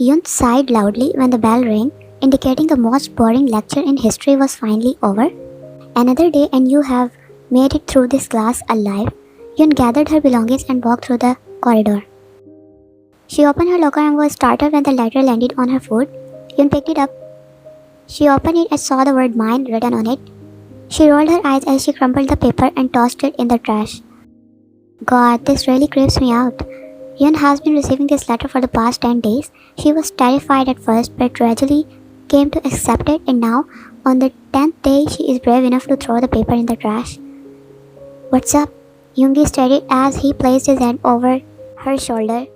Yun sighed loudly when the bell rang, indicating the most boring lecture in history was finally over. Another day and you have made it through this class alive. Yun gathered her belongings and walked through the corridor. She opened her locker and was startled when the letter landed on her foot. Yun picked it up. She opened it and saw the word mine written on it. She rolled her eyes as she crumpled the paper and tossed it in the trash. God, this really creeps me out. Yun has been receiving this letter for the past 10 days. She was terrified at first but gradually came to accept it, and now, on the 10th day, she is brave enough to throw the paper in the trash. What's up? Yoongi stared as he placed his hand over her shoulder.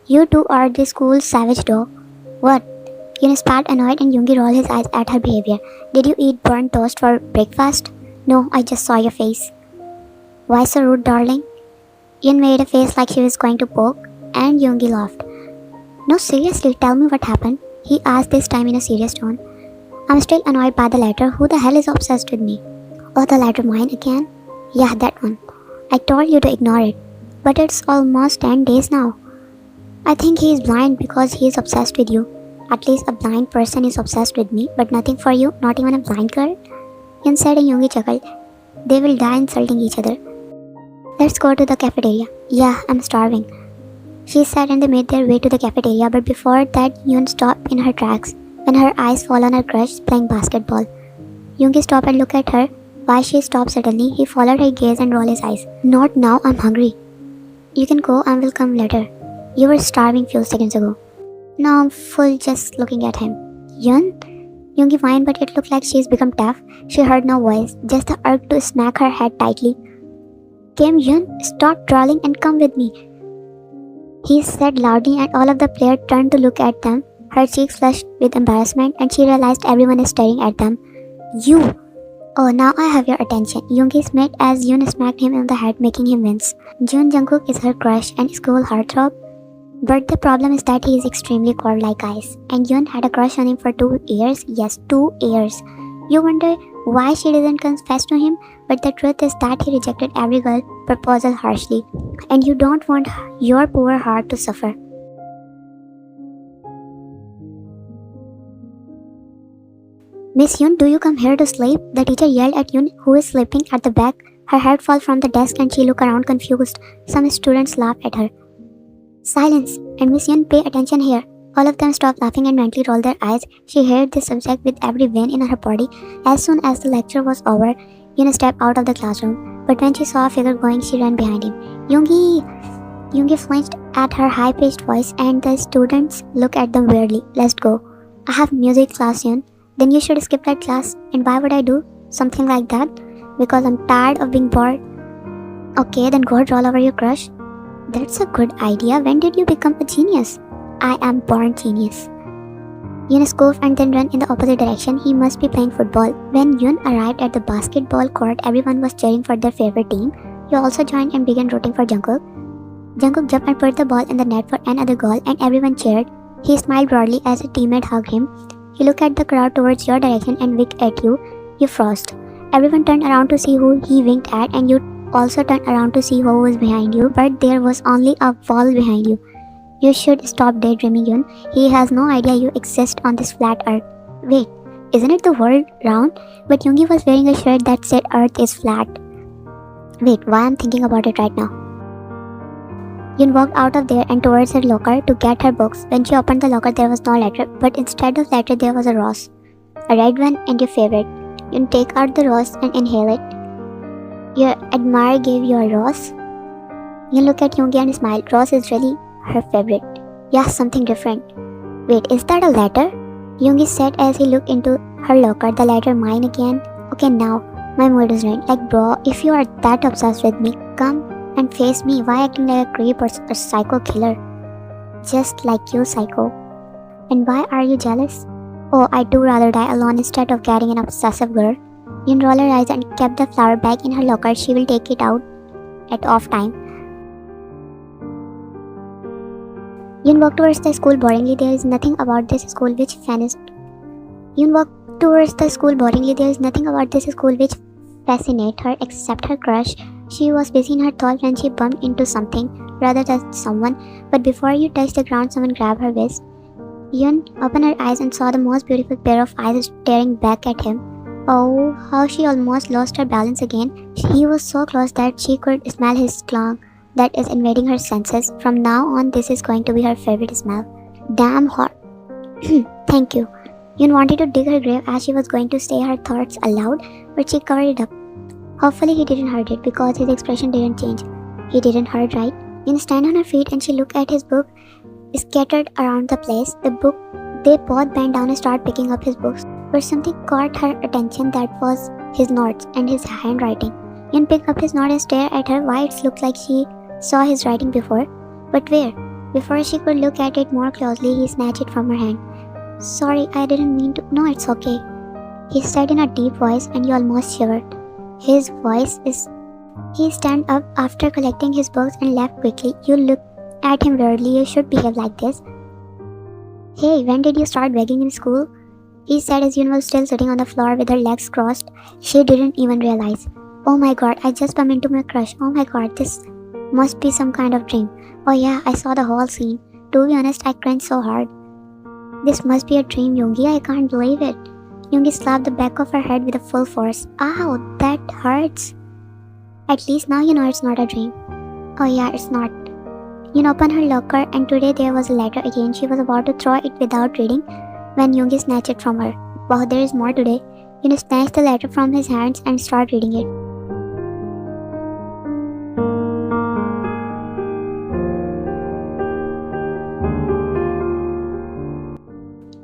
You two are the school's savage dog. What? Yun spat annoyed and Yoongi rolled his eyes at her behavior. Did you eat burnt toast for breakfast? No, I just saw your face. Why so rude, darling? Yun made a face like she was going to poke, and Yoongi laughed. No, seriously, tell me what happened. He asked, this time in a serious tone. I'm still annoyed by the letter. Who the hell is obsessed with me? Oh, the letter mine again? Yeah, that one. I told you to ignore it. But it's almost 10 days now. I think he is blind because he is obsessed with you. At least a blind person is obsessed with me, but nothing for you, not even a blind girl. Yun said and Yoongi chuckled. They will die insulting each other. Let's go to the cafeteria. Yeah, I'm starving. She said and they made their way to the cafeteria, but before that Yun stopped in her tracks when her eyes fell on her crush playing basketball. Yoongi stopped and looked at her. Why she stopped suddenly, he followed her gaze and rolled his eyes. Not now, I'm hungry. You can go and we'll come later. You were starving few seconds ago. Now I'm full just looking at him. Yun? Yoongi whined, but it looked like she's become tough. She heard no voice, just the urge to smack her head tightly. Kim Yun, stop drawling and come with me. He said loudly and all of the players turned to look at them. Her cheeks flushed with embarrassment and she realized everyone is staring at them. You! Oh, now I have your attention. Yoongi smiled as Yun smacked him on the head, making him wince. Jungkook is her crush and school heartthrob. But the problem is that he is extremely cold like ice. And Yun had a crush on him for 2 years. Yes, 2 years. You wonder why she didn't confess to him, but the truth is that he rejected every girl proposal harshly. And you don't want your poor heart to suffer. Miss Yun, do you come here to sleep? The teacher yelled at Yun, who is sleeping at the back. Her head fell from the desk and she looked around confused. Some students laughed at her. Silence! And Miss Yun, pay attention here. All of them stopped laughing and mentally rolled their eyes. She hated this subject with every vein in her body. As soon as the lecture was over, Yun stepped out of the classroom. But when she saw a figure going, she ran behind him. Yoongi! Yoongi flinched at her high-pitched voice and the students looked at them weirdly. Let's go. I have music class, Yun. Then you should skip that class. And why would I do something like that? Because I'm tired of being bored. Okay, then go draw over your crush. That's a good idea. When did you become a genius? I am born genius. Yun scoffed and then ran in the opposite direction. He must be playing football. When Yun arrived at the basketball court, everyone was cheering for their favorite team. He also joined and began rooting for Jungkook. Jungkook jumped and put the ball in the net for another goal and everyone cheered. He smiled broadly as a teammate hugged him. He looked at the crowd towards your direction and winked at you. You froze. Everyone turned around to see who he winked at and you also turned around to see who was behind you, but there was only a wall behind you. You should stop daydreaming, Yun. He has no idea you exist on this flat earth. Wait, isn't it the world round? But Yoongi was wearing a shirt that said earth is flat. Wait, why I'm thinking about it right now. Yun walked out of there and towards her locker to get her books. When she opened the locker, there was no letter, but instead of letter, there was a rose. A red one and your favorite. Yun take out the rose and inhale it. Your admirer gave you a rose? Yun looked at Yoongi and smiled. Rose is really her favorite. Yeah, something different. Wait, is that a letter? Yoongi said as he looked into her locker. The letter mine again? Okay, now, my mood is right. Like bro, if you are that obsessed with me, come and face me. Why acting like a creep or a psycho killer? Just like you, psycho. And why are you jealous? Oh, I'd rather die alone instead of getting an obsessive girl. Yun rolled her eyes and kept the flower bag in her locker. She will take it out at off time. Yun walked towards the school boringly. There is nothing about this school which fascinates. Yun walked towards the school boringly. There is nothing about this school which fascinates her except her crush. She was busy in her thoughts when she bumped into something rather than someone. But before you touched the ground, someone grabbed her waist. Yun opened her eyes and saw the most beautiful pair of eyes staring back at him. Oh, how she almost lost her balance again. He was so close that she could smell his cologne that is invading her senses. From now on, this is going to be her favorite smell. Damn hot. Thank you. Yun wanted to dig her grave as she was going to say her thoughts aloud, but she covered it up. Hopefully he didn't hurt it because his expression didn't change. He didn't hurt, right? Yun stand on her feet and she looked at his book scattered around the place. They both bent down and started picking up his books. But something caught her attention, that was his notes and his handwriting. Yun picked up his note and stared at her. Why, it looked like she saw his writing before. But where? Before she could look at it more closely, he snatched it from her hand. Sorry, I didn't mean to. No, it's okay, he said in a deep voice, and you almost shivered. His voice is... He stood up after collecting his books and left quickly. You looked at him weirdly. You should behave like this. Hey, when did you start begging in school? He said as Yun was still sitting on the floor with her legs crossed. She didn't even realize. Oh my god, I just bumped into my crush. Oh my god, this must be some kind of dream. Oh yeah, I saw the whole scene. To be honest, I cringed so hard. This must be a dream, Yoongi. I can't believe it. Yoongi slapped the back of her head with a full force. Ow, that hurts. At least now you know it's not a dream. Oh yeah, it's not. Yun opened her locker and today there was a letter again. She was about to throw it without reading when Yoongi snatched it from her. Wow, there is more today. Yun snatched the letter from his hands and started reading it.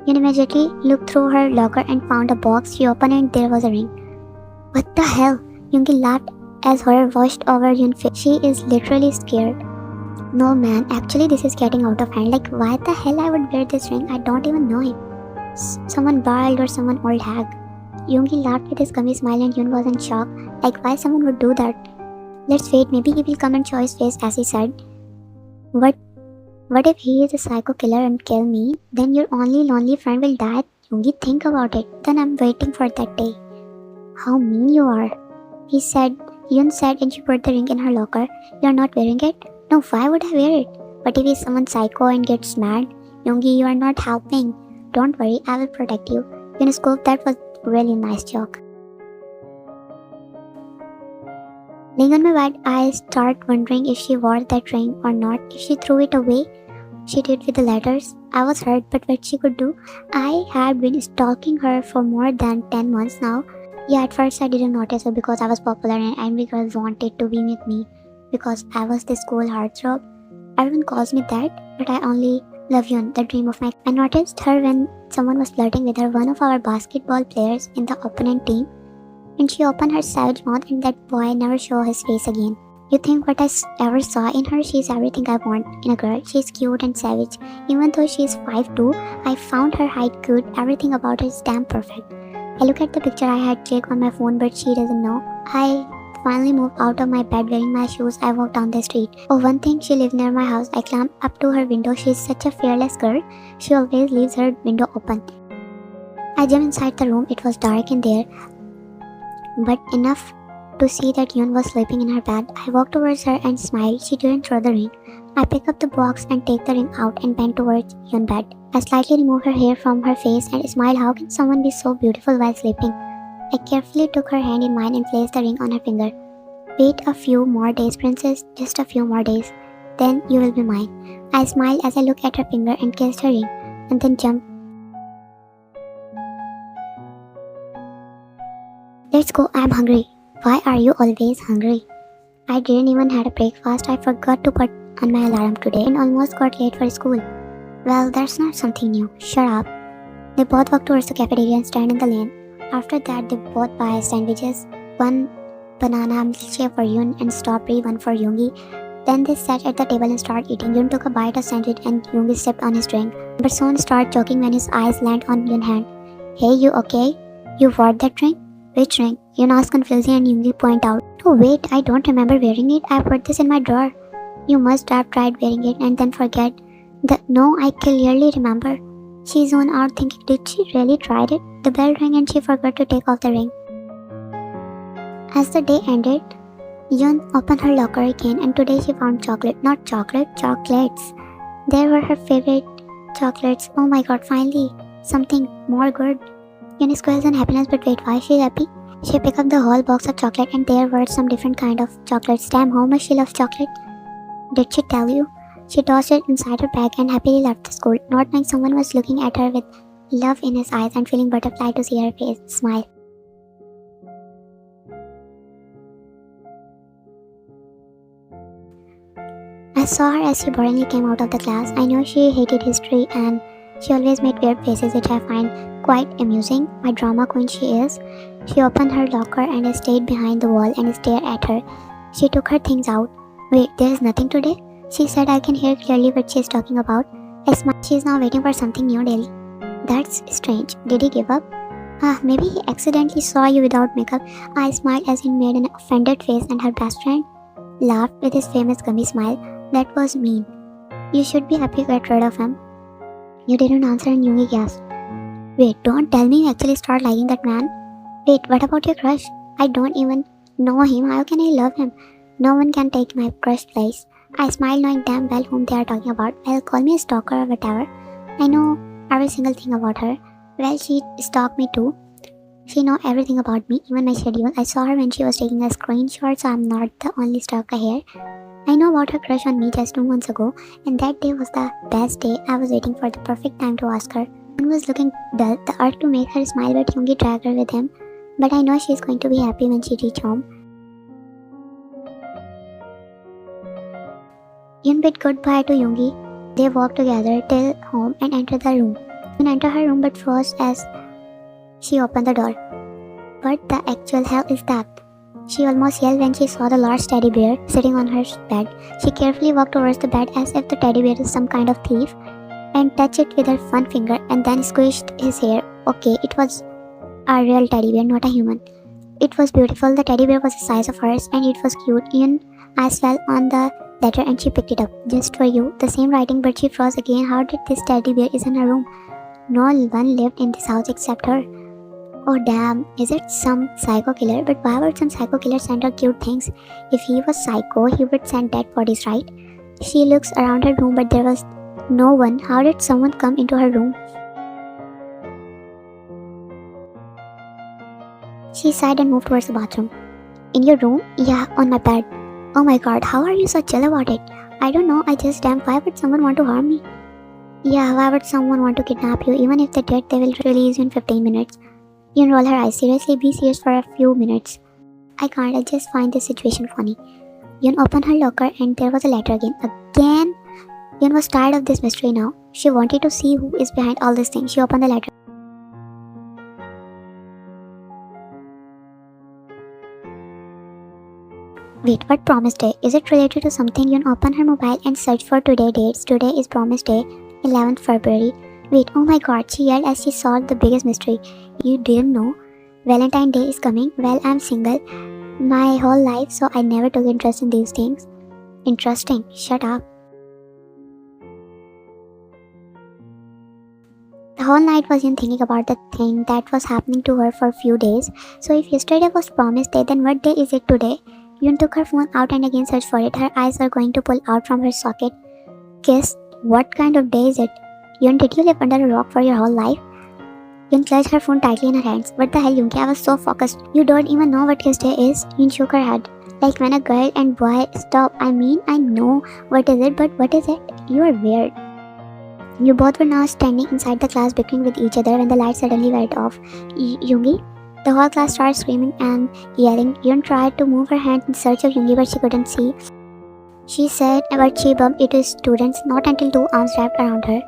Yun immediately looked through her locker and found a box. She opened it and there was a ring. What the hell? Yoongi laughed as horror washed over Yun's face. She is literally scared. No man, actually this is getting out of hand. Like, why the hell I would wear this ring? I don't even know him. Someone bald or someone old hag. Yoongi laughed with his gummy smile and Yun was in shock. Like, why someone would do that? Let's wait, maybe he will come and show his face, as he said. What if he is a psycho killer and kill me? Then your only lonely friend will die. Yoongi, think about it. Then I'm waiting for that day. How mean you are, he said. Yun said and she put the ring in her locker. You're not wearing it? No, why would I wear it? But if he's someone psycho and gets mad? Yoongi, you are not helping. Don't worry, I will protect you. Yun scooped. That was really nice joke. Laying on my bed, I start wondering if she wore that ring or not. If she threw it away, she did with the letters. I was hurt, but what she could do? I had been stalking her for more than 10 months now. Yeah, at first I didn't notice her because I was popular and every girl wanted to be with me because I was the school heartthrob. Everyone calls me that, but I only love Yun, the dream of my... I noticed her when someone was flirting with her, one of our basketball players in the opponent team, and she opened her savage mouth and that boy never showed his face again. You think what I ever saw in her? She's everything I want in a girl. She's cute and savage. Even though she's 5'2", I found her height good. Everything about her is damn perfect. I look at the picture I had clicked on my phone, but she doesn't know. I finally moved out of my bed wearing my shoes. I walked down the street. Oh, one thing, she lives near my house. I climbed up to her window. She's such a fearless girl. She always leaves her window open. I jumped inside the room. It was dark in there, but enough to see that Yun was sleeping in her bed. I walked towards her and smiled. She didn't throw the ring. I picked up the box and take the ring out and bent towards Yun's bed. I slightly removed her hair from her face and smiled. How can someone be so beautiful while sleeping? I carefully took her hand in mine and placed the ring on her finger. Wait a few more days, princess. Just a few more days. Then you will be mine. I smiled as I looked at her finger and kissed her ring, and then jumped. Let's go, I'm hungry. Why are you always hungry? I didn't even have a breakfast. I forgot to put on my alarm today and almost got late for school. Well, that's not something new. Shut up. They both walked towards the cafeteria and stand in the lane. After that, they both buy sandwiches. One banana milkshake for Yun and strawberry one for Yoongi. Then they sat at the table and started eating. Yun took a bite of sandwich and Yoongi sipped on his drink. But soon started joking when his eyes landed on Yun's hand. Hey, you okay? You wore that ring? Which ring? Yun asked confusingly and Yoongi pointed out. Oh wait, I don't remember wearing it. I put this in my drawer. You must have tried wearing it and then forget. No, I clearly remember. She zoned out thinking, did she really try it? The bell rang and she forgot to take off the ring. As the day ended, Yun opened her locker again and today she found chocolate. Not chocolate, chocolates. They were her favorite Chocolates. Oh my god, finally. Something more good. Yun squeals in happiness, but wait, why is she happy? She picked up the whole box of chocolate and there were some different kind of chocolates. Damn, how much she loves chocolate. Did she tell you? She tossed it inside her bag and happily left the school, not knowing someone was looking at her with love in his eyes and feeling butterfly to see her face smile. I saw her as she boringly came out of the class. I know she hated history and she always made weird faces which I find quite amusing. My drama queen she is. She opened her locker and stayed behind the wall and stared at her. She took her things out. Wait, there is nothing today? She said. I can hear clearly what she is talking about. I smiled. She is now waiting for something new daily. That's strange. Did he give up? Maybe he accidentally saw you without makeup. I smiled as he made an offended face and her best friend laughed with his famous gummy smile. That was mean. You should be happy to get rid of him. You didn't answer and Yoongi gasped. Wait, don't tell me you actually start liking that man. Wait, what about your crush? I don't even know him. How can I love him? No one can take my crush place. I smiled knowing damn well whom they are talking about. Well, call me a stalker or whatever. I know every single thing about her. Well, she stalked me too. She know everything about me, even my schedule. I saw her when she was taking a screenshot, so I'm not the only stalker here. I know about her crush on me just 2 months ago, and that day was the best day. I was waiting for the perfect time to ask her. One was looking dull, the urge to make her smile, but Yoongi dragged her with him. But I know she's going to be happy when she reaches home. Yoon bid goodbye to Yoongi. They walked together till home and entered the room. Yoon entered her room but froze as she opened the door. What the actual hell is that? She almost yelled when she saw the large teddy bear sitting on her bed. She carefully walked towards the bed as if the teddy bear is some kind of thief and touched it with her fun finger and then squished his hair. Okay, it was a real teddy bear, not a human. It was beautiful. The teddy bear was the size of hers and it was cute. Yoon eyes fell on the letter and she picked it up. Just for you. The same writing, but she froze again. How did this teddy bear is in her room? No one lived in this house except her. Oh damn, is it some psycho killer? But why would some psycho killer send her cute things? If he was psycho, he would send dead bodies, right? She looks around her room but there was no one. How did someone come into her room? She sighed and moved towards the bathroom. In your room? Yeah, on my bed. Oh my god, how are you so chill about it? I don't know, I just damn, why would someone want to harm me? Yeah, why would someone want to kidnap you? Even if they did, they will release you in 15 minutes. You roll her eyes. Seriously, be serious for a few minutes. I can't, I just find this situation funny. Yoon opened her locker and there was a letter again. Again? Yoon was tired of this mystery now. She wanted to see who is behind all this thing. She opened the letter. Wait, what promise day? Is it related to something? Yoon opened her mobile and searched for today dates. Today is promise day, 11th February. Wait, oh my god, she yelled as she solved the biggest mystery. You didn't know? Valentine Day is coming. Well, I'm single my whole life, so I never took interest in these things. Interesting. Shut up. The whole night was Yoon thinking about the thing that was happening to her for a few days. So if yesterday was promise day, then what day is it today? Yoon took her phone out and again searched for it. Her eyes were going to pull out from her socket. Guess what kind of day is it? Yoon, did you live under a rock for your whole life? Yoon clutched her phone tightly in her hands. What the hell, Yoongi? I was so focused. You don't even know what his day is? Yoon shook her head. Like when a girl and boy stop. I mean, I know what is it, but what is it? You are weird. You both were now standing inside the class bickering with each other when the light suddenly went off. Yoongi? The whole class started screaming and yelling. Yoon tried to move her hand in search of Yoongi, but she couldn't see. She said, but she bumped into students, not until 2 arms wrapped around her.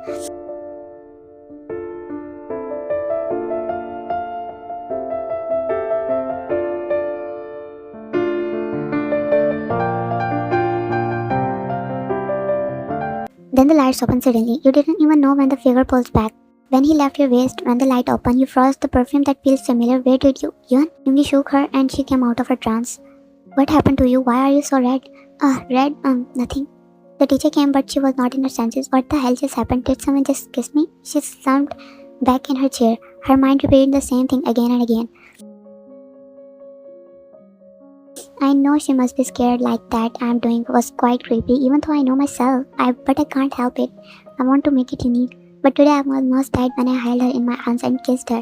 Then the lights opened suddenly. You didn't even know when the figure pulls back. When he left your waist, when the light opened, you froze. The perfume that feels familiar. Where did you? Yoon? Yoongi shook her and she came out of her trance. What happened to you? Why are you so red? Red? Nothing. The teacher came but she was not in her senses. What the hell just happened? Did someone just kiss me? She slumped back in her chair. Her mind repeated the same thing again and again. I know she must be scared like that I'm doing was quite creepy, even though I know myself. But I can't help it. I want to make it unique. But today I almost died when I held her in my arms and kissed her.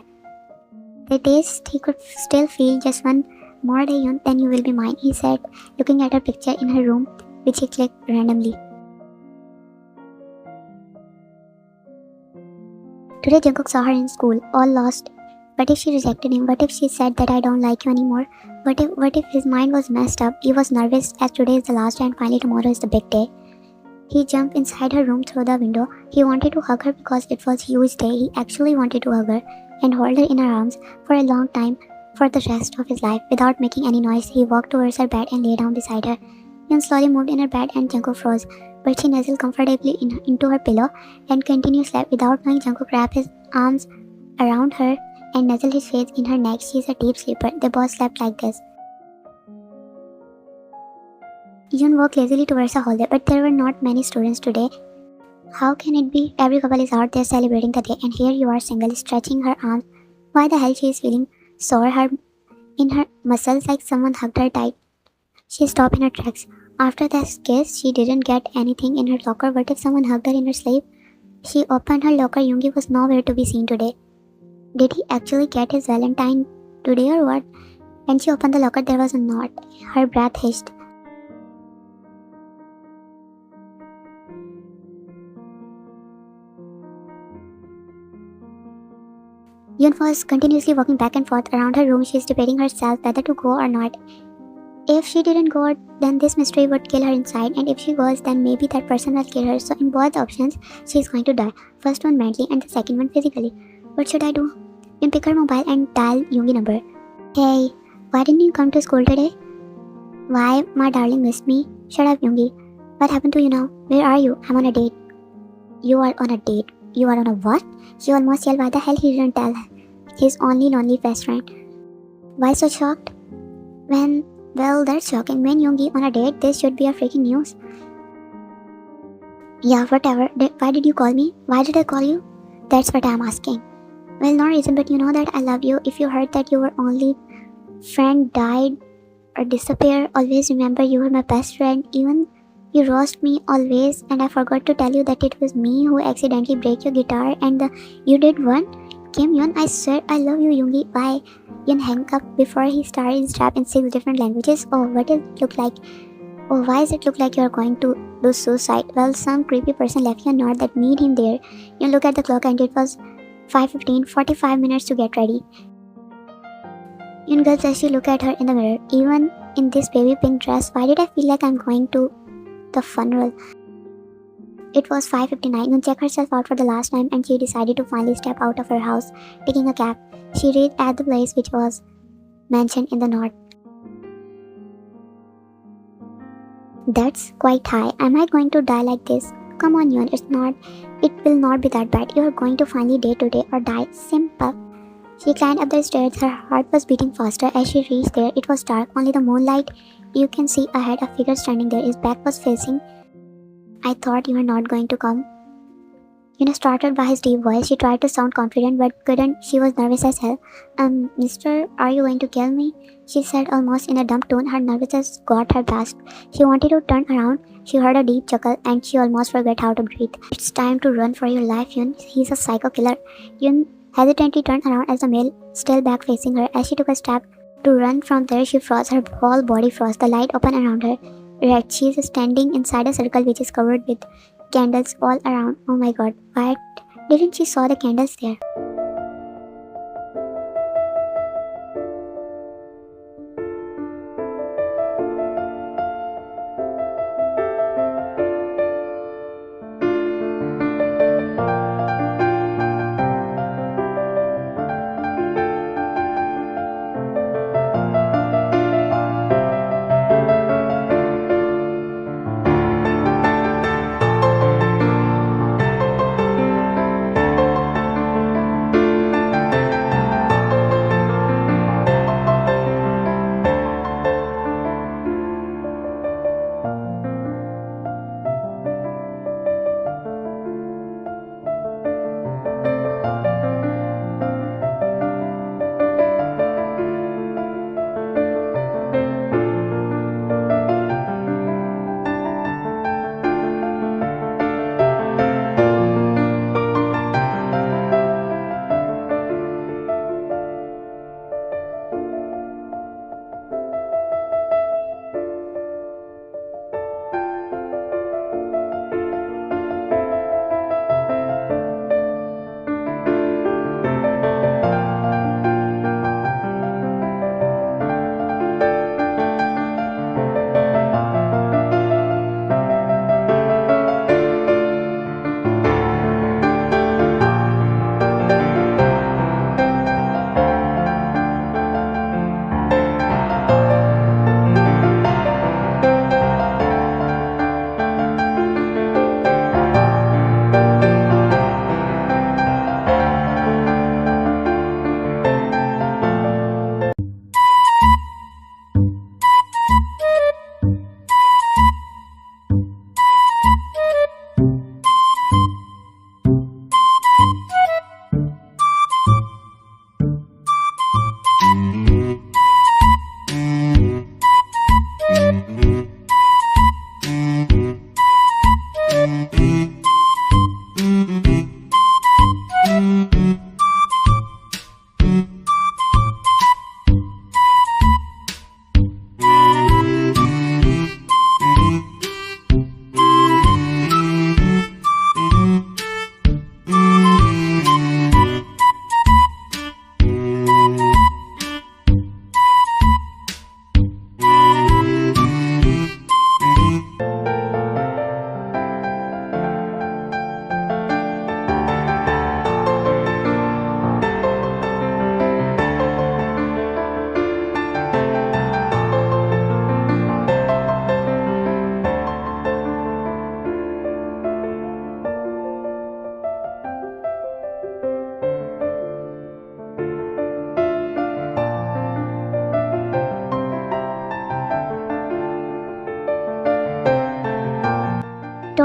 The taste he could still feel. Just one more day, Yun, then you will be mine, he said, looking at her picture in her room, which he clicked randomly. Today Jungkook saw her in school, all lost. What if she rejected him? What if she said that I don't like you anymore? What if his mind was messed up? He was nervous as today is the last day and finally tomorrow is the big day. He jumped inside her room through the window. He wanted to hug her because it was a huge day. He actually wanted to hug her and hold her in her arms for a long time, for the rest of his life. Without making any noise, he walked towards her bed and lay down beside her. Yun slowly moved in her bed and Jungkook froze, but she nestled comfortably into her pillow and continued to sleep. Without knowing, Jungkook wrapped his arms around her and nuzzled his face in her neck. She is a deep sleeper. They both slept like this. Yun walked lazily towards the hallway, but there were not many students today. How can it be? Every couple is out there celebrating the day, and here you are single, stretching her arms. Why the hell she is feeling sore in her muscles like someone hugged her tight? She stopped in her tracks. After that kiss, she didn't get anything in her locker. What if someone hugged her in her sleep? She opened her locker. Yoongi was nowhere to be seen today. Did he actually get his Valentine today or what? When she opened the locker, there was a knot. Her breath hissed. Yun was continuously walking back and forth around her room. She is debating herself whether to go or not. If she didn't go, then this mystery would kill her inside, and if she goes, then maybe that person will kill her. So in both options, she is going to die. First one mentally and the second one physically. What should I do? Yun pick her mobile and dial Yoongi number. Hey, why didn't you come to school today? Why, my darling missed me? Shut up, Yoongi. What happened to you now? Where are you? I'm on a date. You are on a date. You are on a what? She almost yelled. Why the hell he didn't tell his only lonely best friend? Why so shocked? Well, that's shocking. When Yoongi on a date, this should be a freaking news. Yeah, whatever. Why did you call me? Why did I call you? That's what I'm asking. Well, no reason, but you know that I love you. If you heard that your only friend died or disappeared, always remember you were my best friend. Even you roast me always, and I forgot to tell you that it was me who accidentally break your guitar and you did one. Kim Yun, I swear I love you, Yoongi. Bye. Yun hung up before he started his rap in 6 different languages. Oh, what does it look like? Oh, why does it look like you're going to do suicide? Well, some creepy person left you a note that made him there. You look at the clock and it was 5:15, 45 minutes to get ready. Yun girls as she look at her in the mirror. Even in this baby pink dress, why did I feel like I'm going to the funeral? It was 5:59. Yun checked herself out for the last time and she decided to finally step out of her house, taking a cab. She reached at the place which was mentioned in the note. That's quite high. Am I going to die like this? Come on, Yun. It will not be that bad. You are going to finally date today or die. Simple. She climbed up the stairs. Her heart was beating faster as she reached there. It was dark. Only the moonlight. You can see ahead a figure standing there. His back was facing. I thought you were not going to come. Startled by his deep voice, she tried to sound confident but couldn't. She was nervous as hell. Mister, are you going to kill me? She said almost in a dumb tone. Her nervousness got her gasped. She wanted to turn around. She heard a deep chuckle and she almost forgot how to breathe. It's time to run for your life, Yun. He's a psycho killer. Yun hesitantly turned around as the male still back facing her. As she took a step to run from there, she froze. Her whole body froze. The light opened around her. Right, she is standing inside a circle which is covered with candles all around. Oh my god, why didn't she saw the candles there?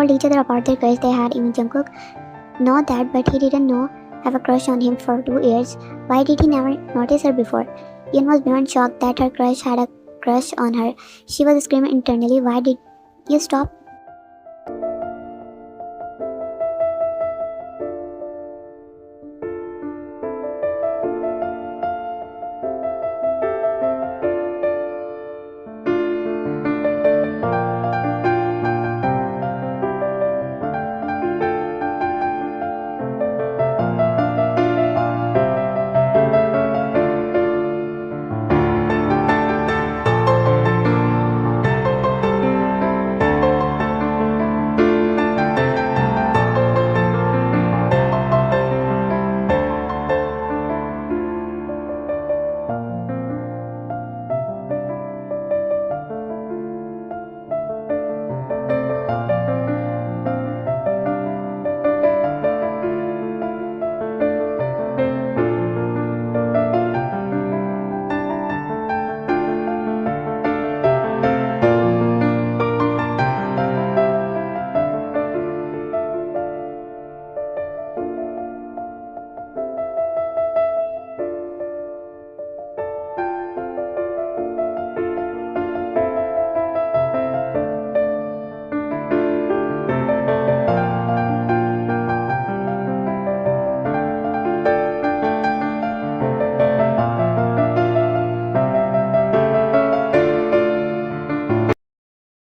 told each other about their crush they had. Even Jungkook know that, but he didn't know have a crush on him for 2 years. Why did he never notice her before? Yoon was beyond shocked that her crush had a crush on her. She was screaming internally, "Why did you stop